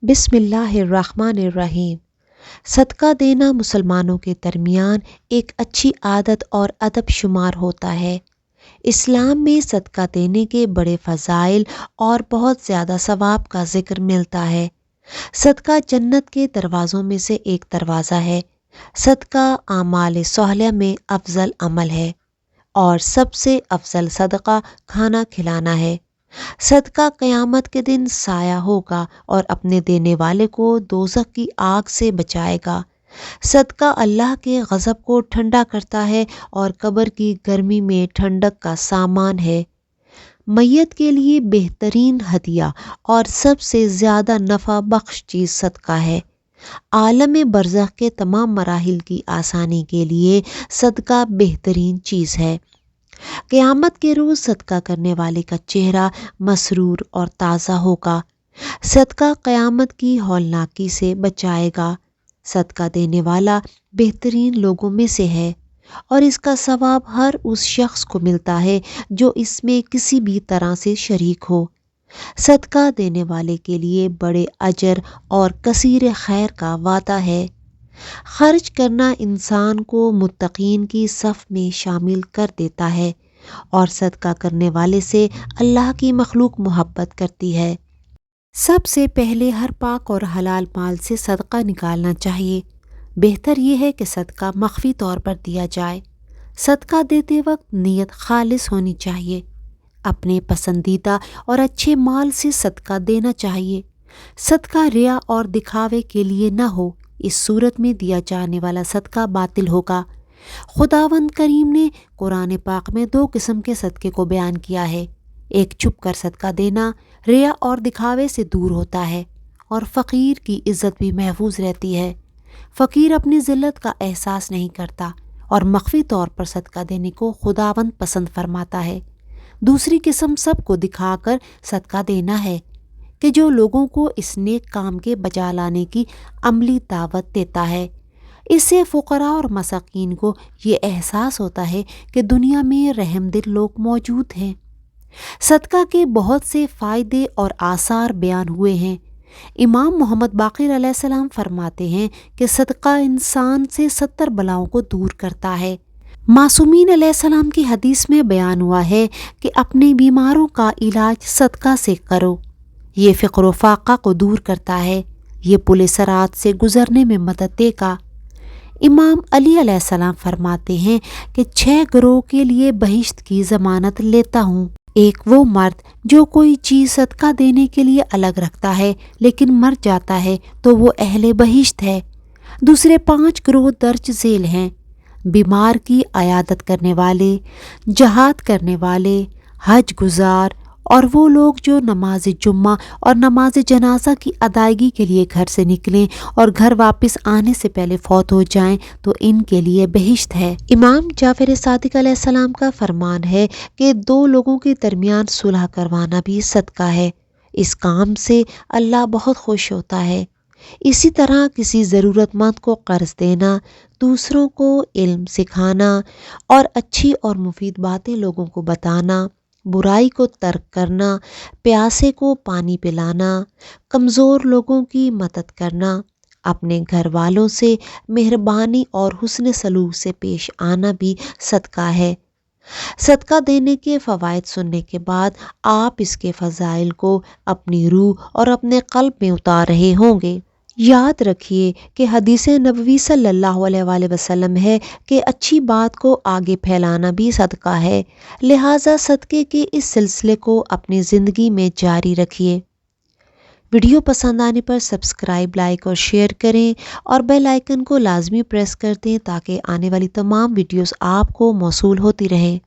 بسم اللہ الرحمن الرحیم۔ صدقہ دینا مسلمانوں کے درمیان ایک اچھی عادت اور ادب شمار ہوتا ہے۔ اسلام میں صدقہ دینے کے بڑے فضائل اور بہت زیادہ ثواب کا ذکر ملتا ہے۔ صدقہ جنت کے دروازوں میں سے ایک دروازہ ہے۔ صدقہ اعمال صالحہ میں افضل عمل ہے اور سب سے افضل صدقہ کھانا کھلانا ہے۔ صدقہ قیامت کے دن سایہ ہوگا اور اپنے دینے والے کو دوزخ کی آگ سے بچائے گا۔ صدقہ اللہ کے غضب کو ٹھنڈا کرتا ہے اور قبر کی گرمی میں ٹھنڈک کا سامان ہے۔ میت کے لیے بہترین ہدیہ اور سب سے زیادہ نفع بخش چیز صدقہ ہے۔ عالم برزخ کے تمام مراحل کی آسانی کے لیے صدقہ بہترین چیز ہے۔ قیامت کے روز صدقہ کرنے والے کا چہرہ مسرور اور تازہ ہوگا۔ صدقہ قیامت کی ہولناکی سے بچائے گا۔ صدقہ دینے والا بہترین لوگوں میں سے ہے اور اس کا ثواب ہر اس شخص کو ملتا ہے جو اس میں کسی بھی طرح سے شریک ہو۔ صدقہ دینے والے کے لیے بڑے اجر اور کثیر خیر کا وعدہ ہے۔ خرچ کرنا انسان کو متقین کی صف میں شامل کر دیتا ہے اور صدقہ کرنے والے سے اللہ کی مخلوق محبت کرتی ہے۔ سب سے پہلے ہر پاک اور حلال مال سے صدقہ نکالنا چاہیے۔ بہتر یہ ہے کہ صدقہ مخفی طور پر دیا جائے۔ صدقہ دیتے وقت نیت خالص ہونی چاہیے۔ اپنے پسندیدہ اور اچھے مال سے صدقہ دینا چاہیے۔ صدقہ ریا اور دکھاوے کے لیے نہ ہو، اس صورت میں دیا جانے والا صدقہ باطل ہوگا۔ خداوند کریم نے قرآن پاک میں 2 قسم کے صدقے کو بیان کیا ہے۔ ایک چھپ کر صدقہ دینا ریا اور دکھاوے سے دور ہوتا ہے اور فقیر کی عزت بھی محفوظ رہتی ہے۔ فقیر اپنی ذلت کا احساس نہیں کرتا اور مخفی طور پر صدقہ دینے کو خداوند پسند فرماتا ہے۔ دوسری قسم سب کو دکھا کر صدقہ دینا ہے کہ جو لوگوں کو اس نیک کام کے بجا لانے کی عملی دعوت دیتا ہے۔ اس سے فقراء اور مساکین کو یہ احساس ہوتا ہے کہ دنیا میں رحم دل لوگ موجود ہیں۔ صدقہ کے بہت سے فائدے اور آثار بیان ہوئے ہیں۔ امام محمد باقر علیہ السلام فرماتے ہیں کہ صدقہ انسان سے 70 بلاؤں کو دور کرتا ہے۔ معصومین علیہ السلام کی حدیث میں بیان ہوا ہے کہ اپنے بیماروں کا علاج صدقہ سے کرو، یہ فقر و فاقہ کو دور کرتا ہے، یہ پل صراط سے گزرنے میں مدد دے گا۔ امام علی علیہ السلام فرماتے ہیں کہ 6 گروہ کے لیے بہشت کی ضمانت لیتا ہوں۔ ایک وہ مرد جو کوئی چیز صدقہ دینے کے لیے الگ رکھتا ہے لیکن مر جاتا ہے تو وہ اہل بہشت ہے۔ دوسرے 5 گروہ درج ذیل ہیں: بیمار کی عیادت کرنے والے، جہاد کرنے والے، حج گزار اور وہ لوگ جو نماز جمعہ اور نماز جنازہ کی ادائیگی کے لیے گھر سے نکلیں اور گھر واپس آنے سے پہلے فوت ہو جائیں تو ان کے لیے بہشت ہے۔ امام جعفر صادق علیہ السلام کا فرمان ہے کہ 2 لوگوں کے درمیان صلح کروانا بھی صدقہ ہے۔ اس کام سے اللہ بہت خوش ہوتا ہے۔ اسی طرح کسی ضرورت مند کو قرض دینا، دوسروں کو علم سکھانا اور اچھی اور مفید باتیں لوگوں کو بتانا، برائی کو ترک کرنا، پیاسے کو پانی پلانا، کمزور لوگوں کی مدد کرنا، اپنے گھر والوں سے مہربانی اور حسن سلوک سے پیش آنا بھی صدقہ ہے۔ صدقہ دینے کے فوائد سننے کے بعد آپ اس کے فضائل کو اپنی روح اور اپنے قلب میں اتار رہے ہوں گے۔ یاد رکھیے کہ حدیث نبوی صلی اللہ علیہ وآلہ وسلم ہے کہ اچھی بات کو آگے پھیلانا بھی صدقہ ہے، لہٰذا صدقے کے اس سلسلے کو اپنی زندگی میں جاری رکھیے۔ ویڈیو پسند آنے پر سبسکرائب، لائک اور شیئر کریں اور بیل آئیکن کو لازمی پریس کر دیں تاکہ آنے والی تمام ویڈیوز آپ کو موصول ہوتی رہیں۔